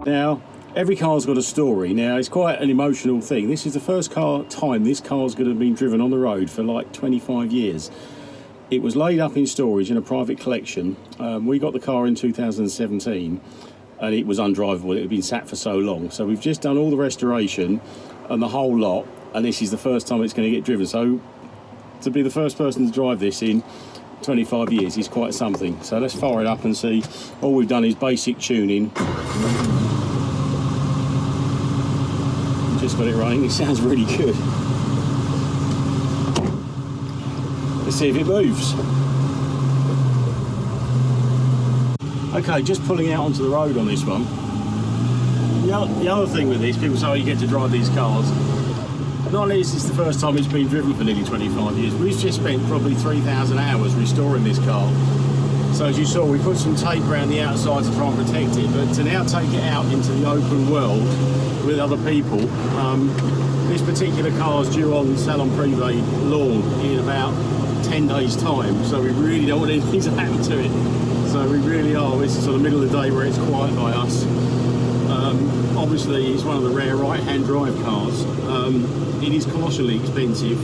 Now, every car's got a story. Now, it's quite an emotional thing. This is the first time this car's going to have been driven on the road for like 25 years. It was laid up in storage in a private collection. We got the car in 2017 and it was undrivable. It had been sat for so long. So we've just done all the restoration and the whole lot, and this is the first time it's going to get driven. So to be the first person to drive this in 25 years is quite something. So let's fire it up and see. All we've done is basic tuning. Just got it running. It sounds really good. Let's see if it moves. Okay, just pulling out onto the road on this one. The other thing with this, people say, oh, you get to drive these cars. Not only is this the first time it's been driven for nearly 25 years, we've just spent probably 3,000 hours restoring this car. So as you saw, we put some tape around the outside to try and protect it, but to now take it out into the open world with other people, this particular car is due on Salon Privé lawn in about 10 days time, so we really don't want anything to happen to it. So we really are, this is sort of the middle of the day where it's quiet by us. Obviously it's one of the rare right-hand drive cars. It is colossally expensive,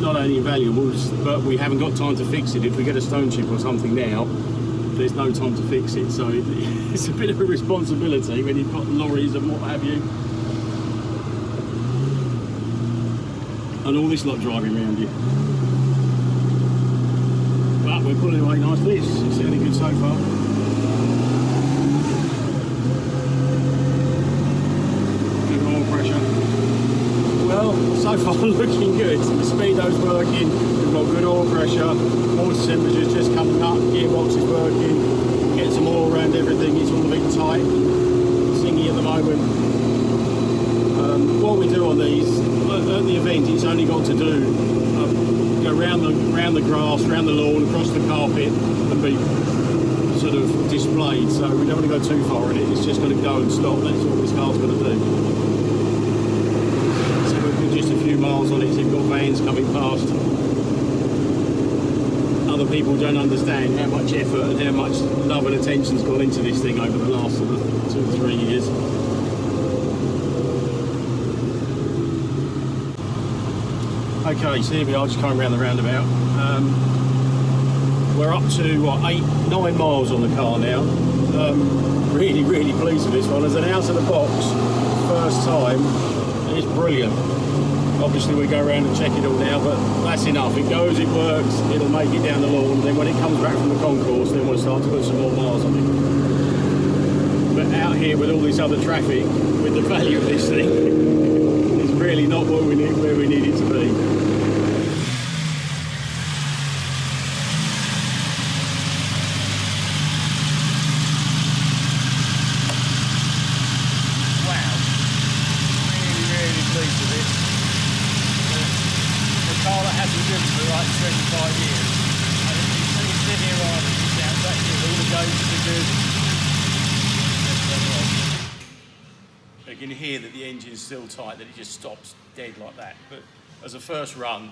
not only in valuables, but we haven't got time to fix it. If we get a stone chip or something now, there's no time to fix it. So it's a bit of a responsibility when you've got lorries and what have you. And all this lot driving around you. But we're pulling away nicely. It's sounding good so far. Good oil pressure. Well, so far looking good. The speedo's working. We've got good oil pressure. Water temperature's just coming up. Gearbox is working. Get some oil around everything. It's all a bit tight. Singy at the moment. What we do on these at the event, it's only got to do go round the grass, round the lawn, across the carpet, and be sort of displayed. So we don't want to go too far in it. It's just going to go and stop. That's all this car's going to do. So we've got just a few miles on it. So we've got vans coming past. Other people don't understand how much effort and how much love and attention's gone into this thing over the last sort of 2 or 3 years. Okay, so here we are, just coming around the roundabout. We're up to what, 8-9 miles on the car now. Really pleased with this one. As an out of the box first time, it's brilliant. Obviously we go around and check it all now, but that's enough. It goes, it works, it'll make it down the lawn. Then when it comes back from the concourse, then we'll start to put some more miles on it. But out here with all this other traffic, with the value of this thing, it's really not where we need it to be. For like 25 years, and you sit here on and you sound that good, all the gauges are good. You can hear that the engine's still tight, that it just stops dead like that. But as a first run,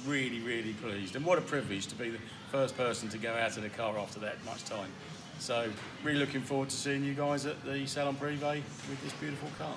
really pleased. And what a privilege to be the first person to go out in a car after that much time. So really looking forward to seeing you guys at the Salon Privé with this beautiful car.